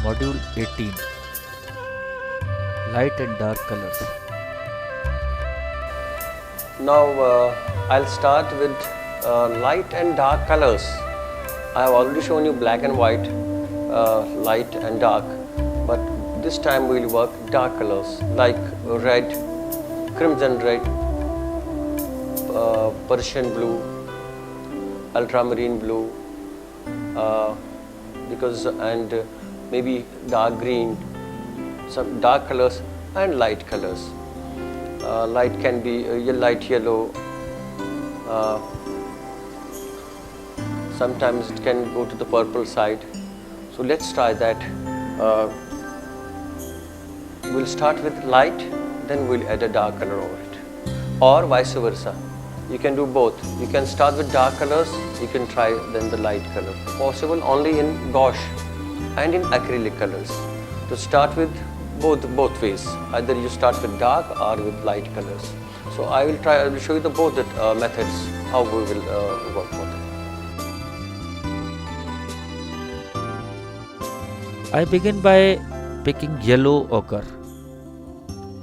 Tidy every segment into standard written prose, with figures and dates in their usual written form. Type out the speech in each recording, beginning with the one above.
Module 18, Light and Dark Colors. Now I'll start with light and dark colors. I have already shown you black and white, light and dark, but this time we'll work dark colors like red, crimson red, Persian blue, ultramarine blue, and maybe dark green, some dark colors and light colors. Light can be light yellow, sometimes it can go to the purple side. So let's try that. We'll start with light, then we'll add a dark color over it, or vice versa. You can do both. You can start with dark colors, you can try then the light color. Possible only in gouache and in acrylic colors. To start with both ways. Either you start with dark or with light colors. So I will show you the both methods how we will work for them. I begin by picking yellow ochre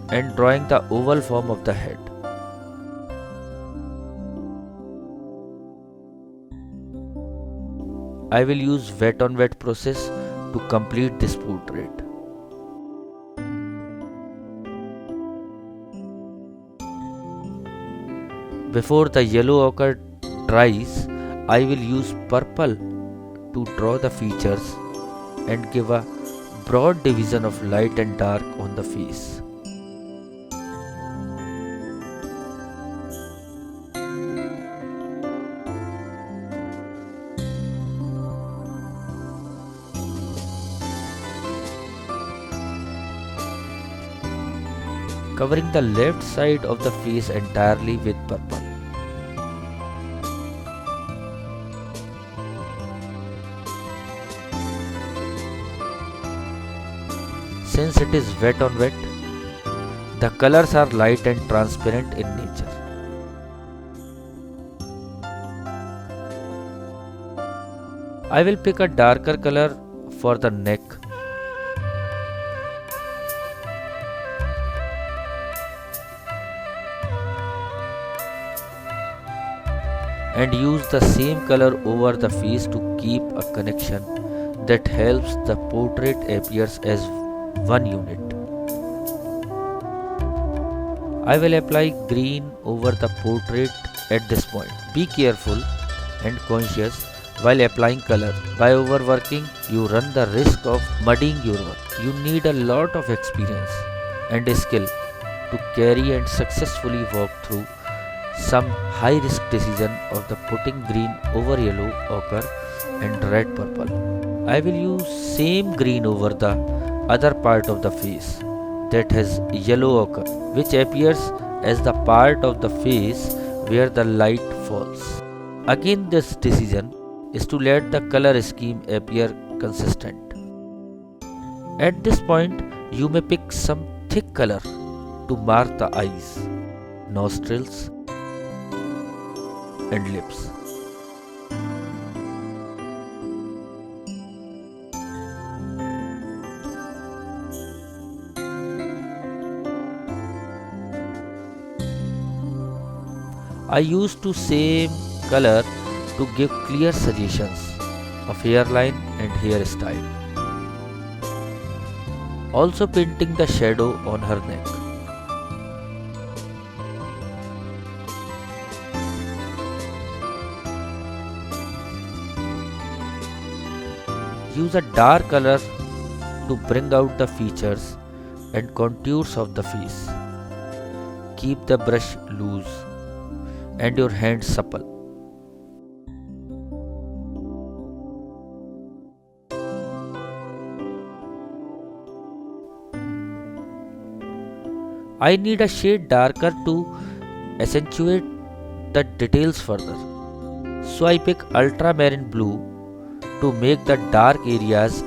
and drawing the oval form of the head. I will use wet on wet process to complete this portrait. Before the yellow ochre dries, I will use purple to draw the features and give a broad division of light and dark on the face. Covering the left side of the face entirely with purple. Since it is wet on wet, the colors are light and transparent in nature. I will pick a darker color for the neck. And use the same color over the face to keep a connection that helps the portrait appears as one unit. I will apply green over the portrait at this point. Be careful and conscious while applying color. By overworking, you run the risk of muddying your work. You need a lot of experience and skill to carry and successfully walk through some high risk decision of the putting green over yellow ochre and red purple. I will use same green over the other part of the face that has yellow ochre, which appears as the part of the face where the light falls. Again, this decision is to let the color scheme appear consistent. At this point, you may pick some thick color to mark the eyes, nostrils, and lips. I used to same color to give clear suggestions of hairline and hairstyle. Also painting the shadow on her neck. Use a dark color to bring out the features and contours of the face. Keep the brush loose and your hands supple. I need a shade darker to accentuate the details further. So I pick ultramarine blue to make the dark areas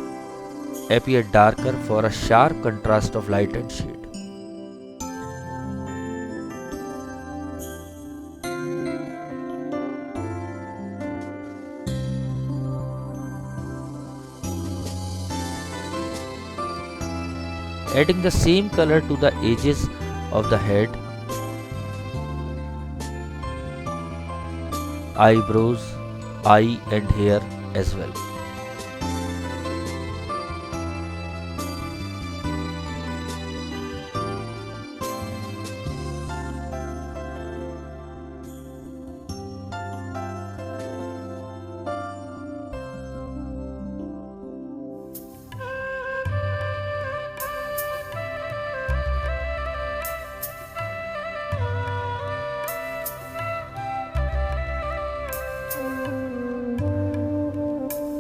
appear darker for a sharp contrast of light and shade. adding the same color to the edges of the head, eyebrows, eye and hair as well.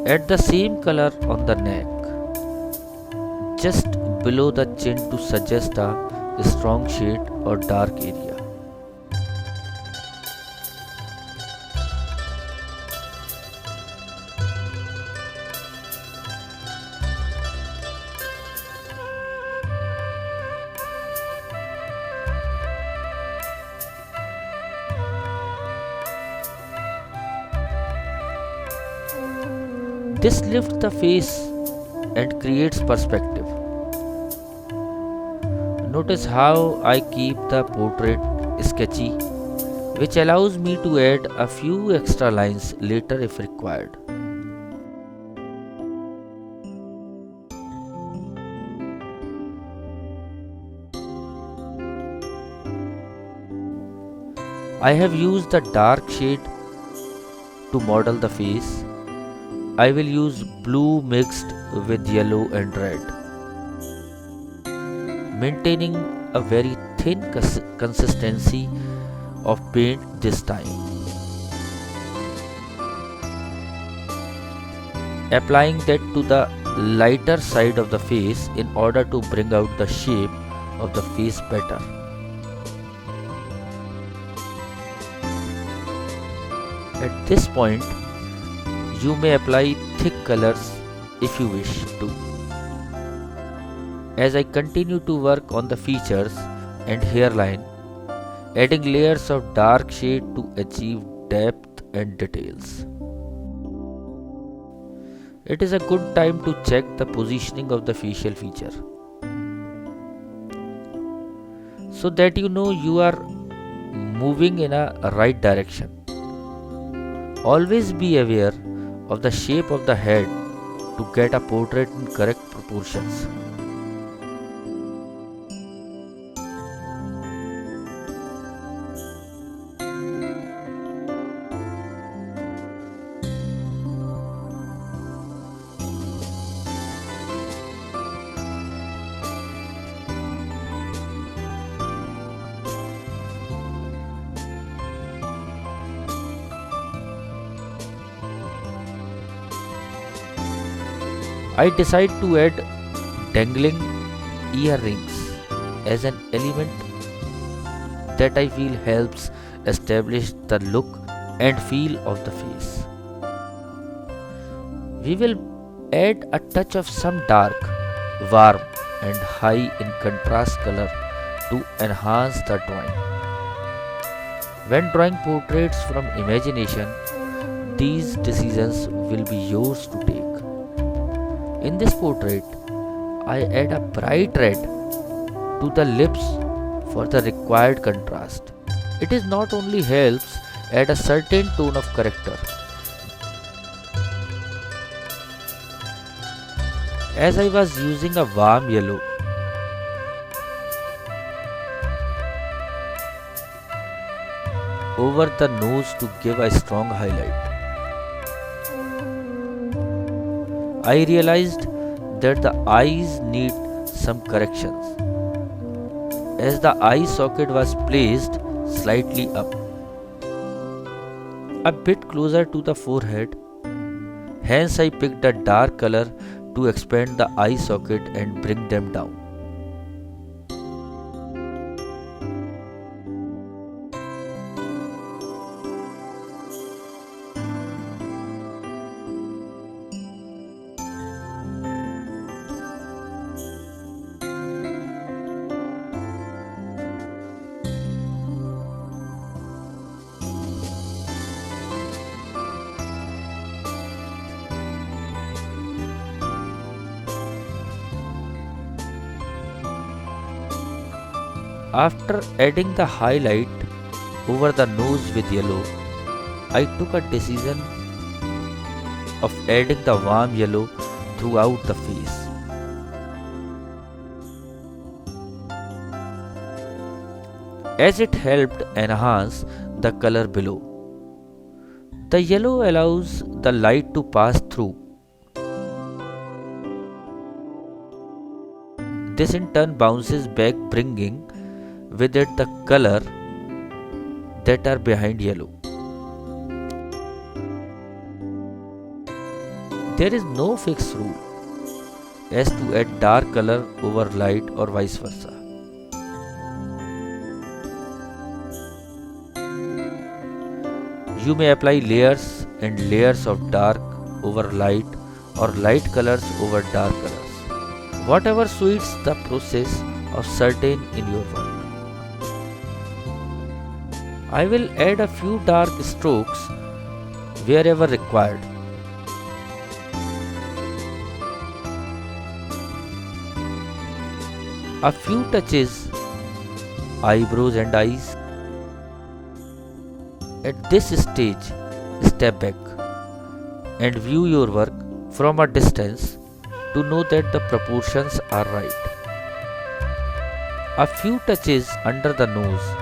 Add the same color on the neck, just below the chin to suggest a strong shade or dark area. This lifts the face and creates perspective. Notice how I keep the portrait sketchy, which allows me to add a few extra lines later if required. I have used the dark shade to model the face. I will use blue mixed with yellow and red, maintaining a very thin consistency of paint this time. Applying that to the lighter side of the face in order to bring out the shape of the face better. At this point, you may apply thick colors if you wish to. As I continue to work on the features and hairline, adding layers of dark shade to achieve depth and details. It is a good time to check the positioning of the facial feature, so that you know you are moving in a right direction. Always be aware of the shape of the head to get a portrait in correct proportions. I decide to add dangling earrings as an element that I feel helps establish the look and feel of the face. We will add a touch of some dark, warm and high in contrast color to enhance the drawing. When drawing portraits from imagination, these decisions will be yours to take. In this portrait, I add a bright red to the lips for the required contrast. It is not only helps add a certain tone of character, as I was using a warm yellow over the nose to give a strong highlight. I realized that the eyes need some corrections, as the eye socket was placed slightly up, a bit closer to the forehead. Hence I picked a dark color to expand the eye socket and bring them down. After adding the highlight over the nose with yellow, I took a decision of adding the warm yellow throughout the face. As it helped enhance the color below. The yellow allows the light to pass through. This in turn bounces back, bringing with it the color that are behind yellow. There is no fixed rule as to add dark color over light or vice versa. You may apply layers and layers of dark over light or light colors over dark colors, whatever suits the process of certain in your work. I will add a few dark strokes wherever required. A few touches, eyebrows and eyes. At this stage, step back and view your work from a distance to know that the proportions are right. A few touches under the nose.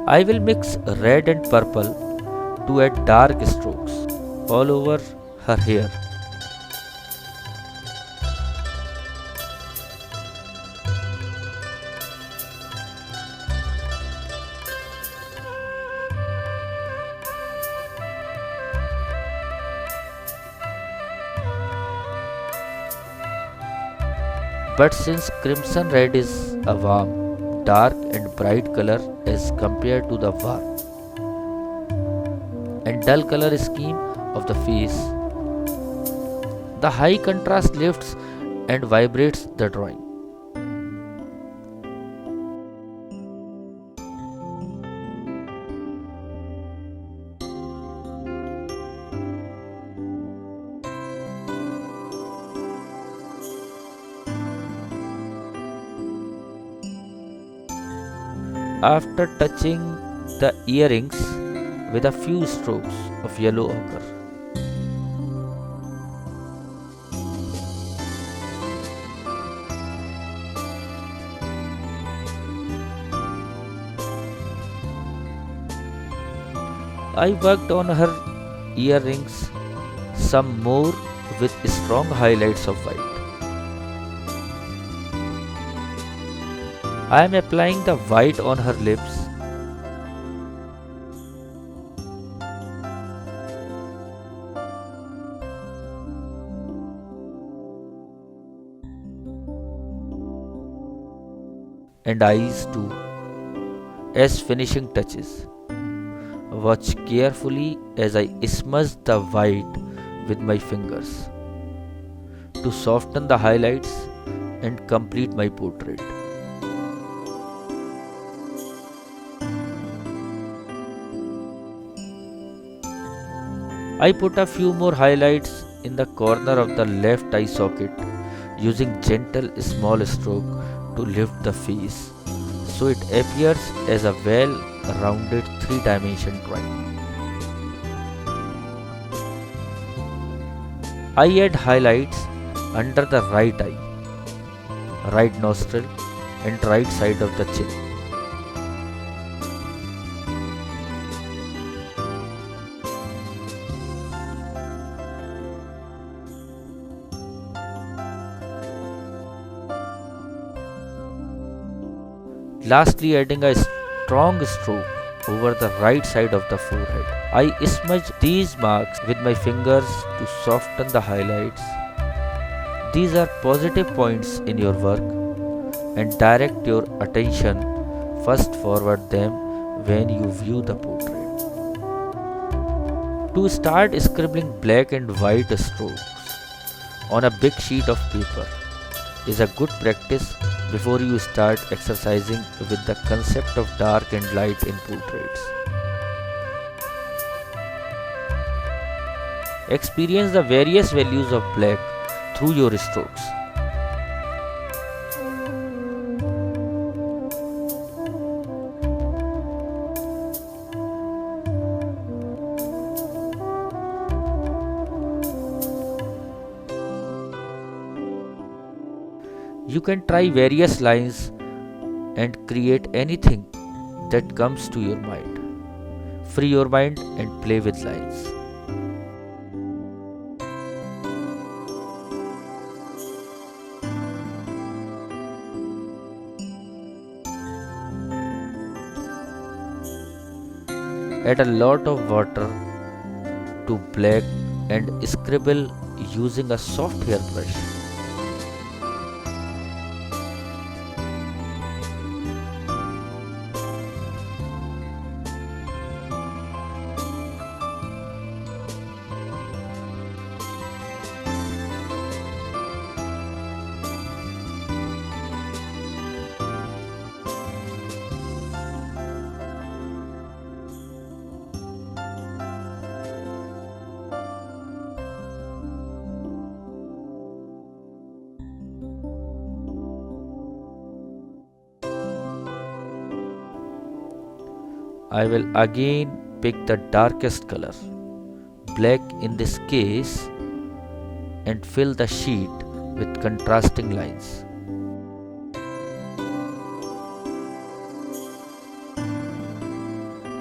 I will mix red and purple to add dark strokes all over her hair. But since crimson red is a warm, dark and bright color as compared to the warm and dull color scheme of the face, the high contrast lifts and vibrates the drawing. After touching the earrings with a few strokes of yellow ochre, I worked on her earrings some more with strong highlights of white. I am applying the white on her lips. And eyes too, as finishing touches. Watch carefully as I smudge the white with my fingers to soften the highlights and complete my portrait. I put a few more highlights in the corner of the left eye socket using gentle small stroke to lift the face so it appears as a well-rounded three-dimension drawing. I add highlights under the right eye, right nostril and right side of the chin. Lastly, adding a strong stroke over the right side of the forehead. I smudge these marks with my fingers to soften the highlights. These are positive points in your work and direct your attention first forward them when you view the portrait. To start scribbling black and white strokes on a big sheet of paper is a good practice before you start exercising with the concept of dark and light in portraits. Experience the various values of black through your strokes. You can try various lines and create anything that comes to your mind. Free your mind and play with lines. Add a lot of water to black and scribble using a soft hairbrush. I will again pick the darkest color, black in this case, and fill the sheet with contrasting lines.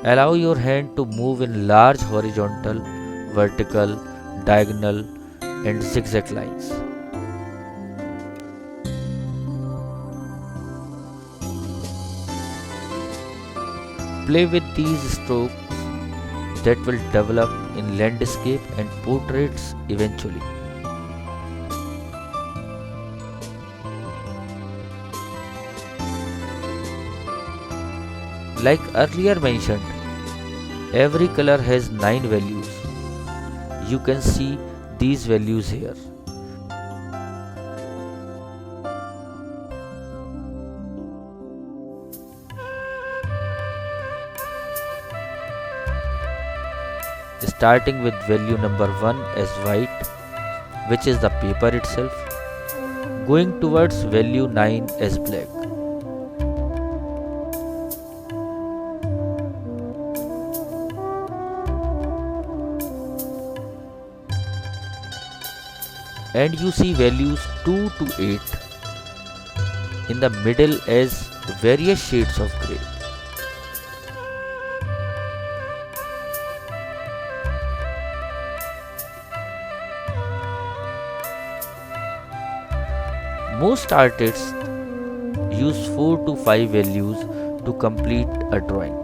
Allow your hand to move in large horizontal, vertical, diagonal, and zigzag lines. Play with these strokes that will develop in landscape and portraits eventually. Like earlier mentioned, every color has 9 values. You can see these values here. Starting with value number 1 as white, which is the paper itself, going towards value 9 as black. And you see values 2 to 8 in the middle as various shades of grey. Most artists use 4 to 5 values to complete a drawing.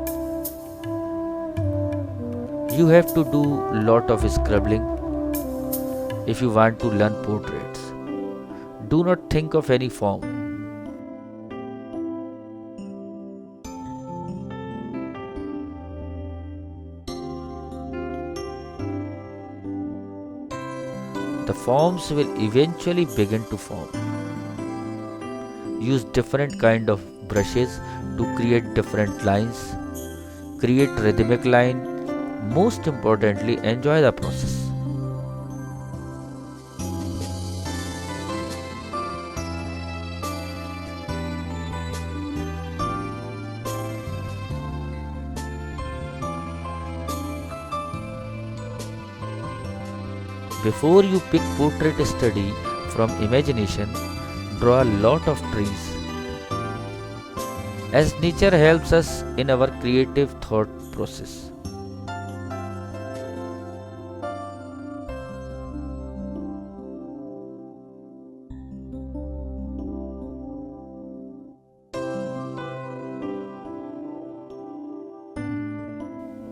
You have to do lot of scribbling if you want to learn portraits. Do not think of any form. The forms will eventually begin to form. Use different kind of brushes to create different lines. Create rhythmic line. Most importantly, enjoy the process. Before you pick portrait study from imagination, draw a lot of trees, as nature helps us in our creative thought process.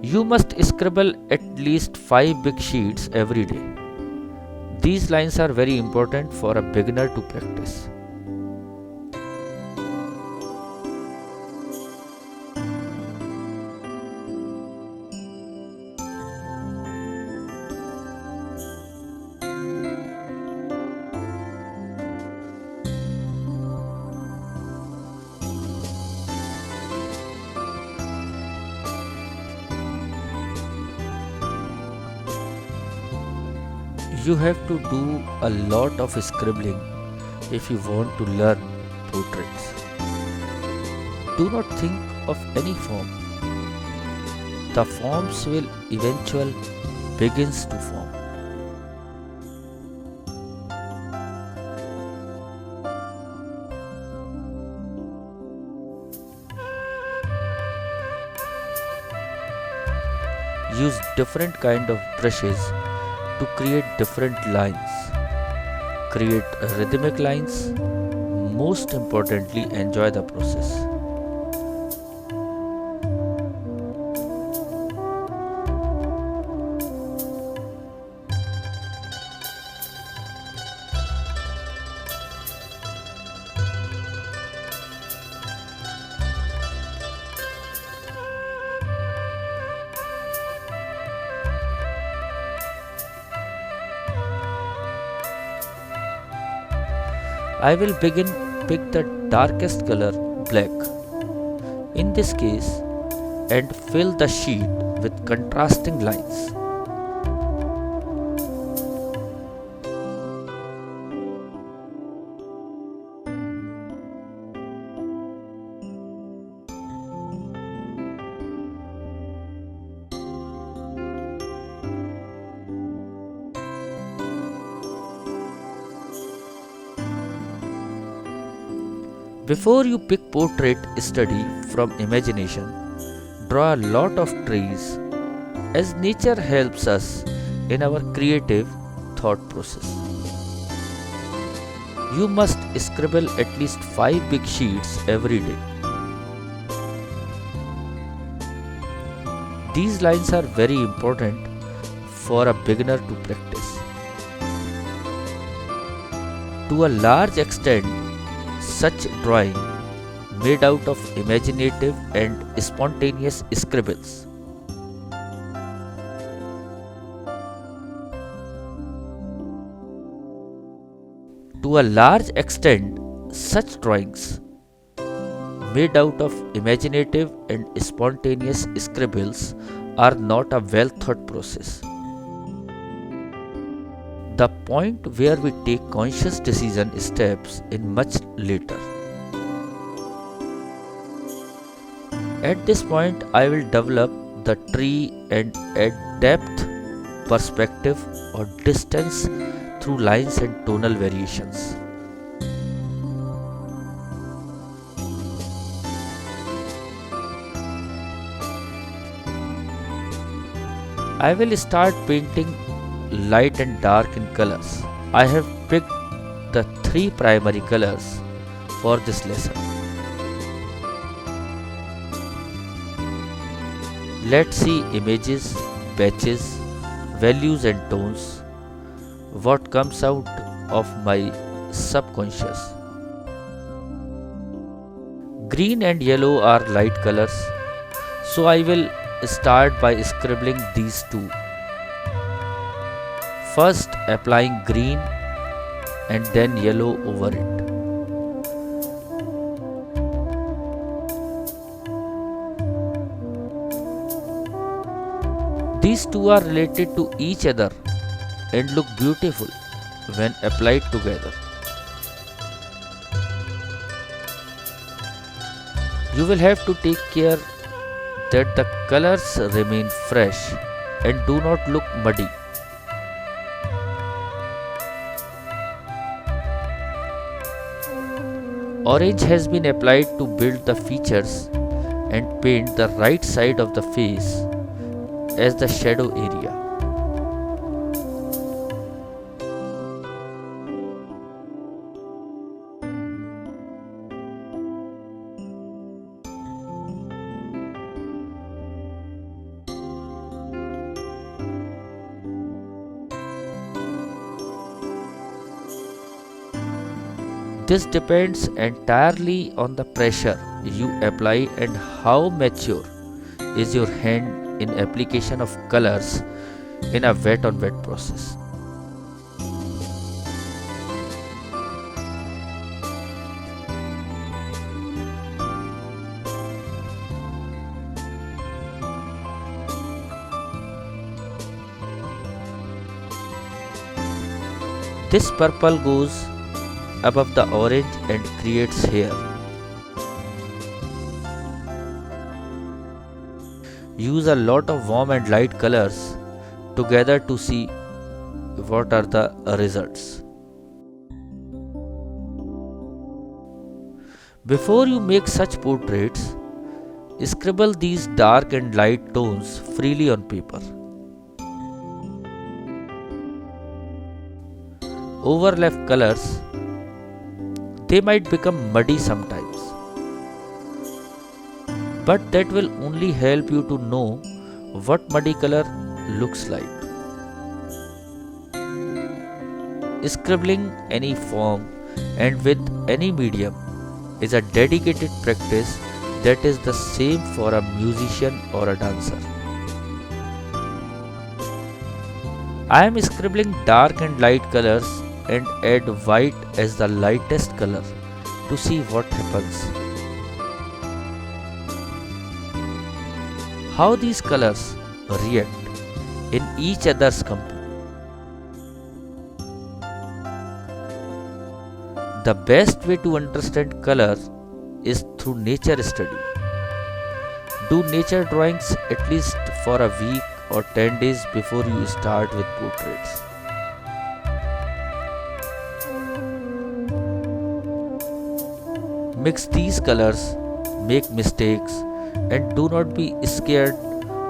You must scribble at least 5 big sheets every day. These lines are very important for a beginner to practice. You have to do a lot of scribbling if you want to learn portraits. Do not think of any form. The forms will eventually begins to form. Use different kind of brushes to create different lines. Create rhythmic lines. Most importantly, enjoy the process. I will pick the darkest color, black, in this case, and fill the sheet with contrasting lines. Before you pick portrait, study from imagination. Draw a lot of trees as nature helps us in our creative thought process. You must scribble at least 5 big sheets every day. These lines are very important for a beginner to practice. To a large extent, such drawing made out of imaginative and spontaneous scribbles. To a large extent, such drawings made out of imaginative and spontaneous scribbles are not a well thought process. The point where we take conscious decision steps in much later. At this point, I will develop the tree and add depth, perspective or distance through lines and tonal variations. I will start painting light and dark in colors. I have picked the 3 primary colors for this lesson. Let's see images, patches, values and tones. What comes out of my subconscious. Green and yellow are light colors, so I will start by scribbling these two. First applying green and then yellow over it. These two are related to each other and look beautiful when applied together. You will have to take care that the colors remain fresh and do not look muddy. Orange has been applied to build the features and paint the right side of the face as the shadow area. This depends entirely on the pressure you apply and how mature is your hand in application of colors in a wet on wet process. This purple goes above the orange and creates hair. Use a lot of warm and light colors together to see what are the results. Before you make such portraits, scribble these dark and light tones freely on paper. Overlap colors, they might become muddy sometimes, but that will only help you to know what muddy color looks like. Scribbling any form and with any medium is a dedicated practice that is the same for a musician or a dancer. I am scribbling dark and light colors and add white as the lightest color to see what happens. How these colors react in each other's company. The best way to understand color is through nature study. Do nature drawings at least for a week or 10 days before you start with portraits. Mix these colors, make mistakes, and do not be scared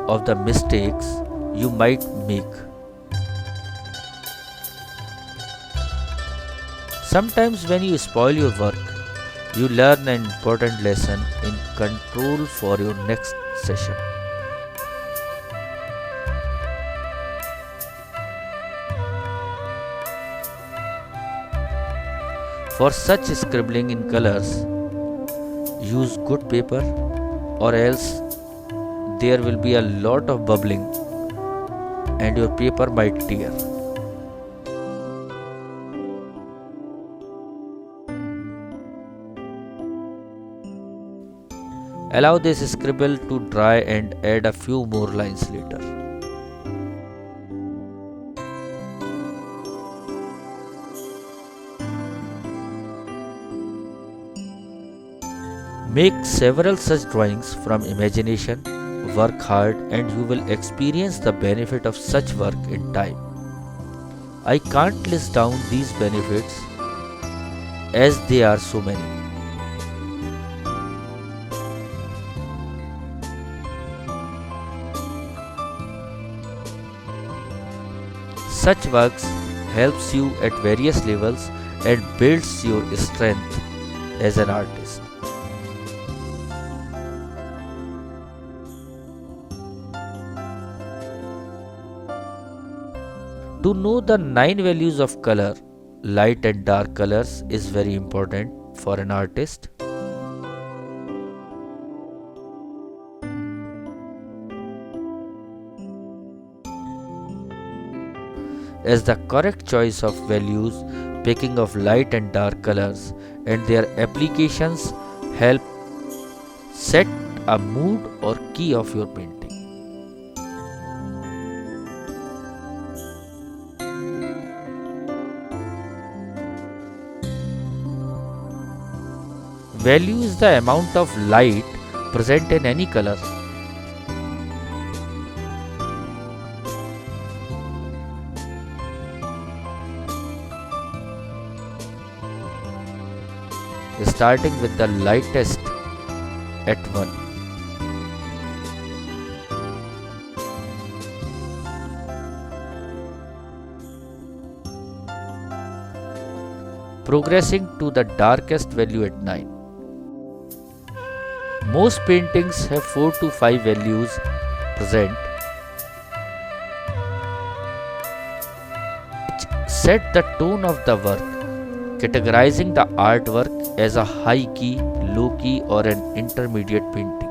of the mistakes you might make. Sometimes when you spoil your work, you learn an important lesson in control for your next session. For such scribbling in colors, use good paper or else there will be a lot of bubbling and your paper might tear. Allow this scribble to dry and add a few more lines later. Make several such drawings from imagination, work hard, and you will experience the benefit of such work in time. I can't list down these benefits as they are so many. Such works helps you at various levels and builds your strength as an artist. To know the 9 values of color, light and dark colors is very important for an artist. As the correct choice of values, picking of light and dark colors and their applications help set a mood or key of your painting. Value is the amount of light present in any color. Starting with the lightest at 1. Progressing to the darkest value at 9. Most paintings have 4 to 5 values present, which set the tone of the work, categorizing the artwork as a high key, low key, or an intermediate painting.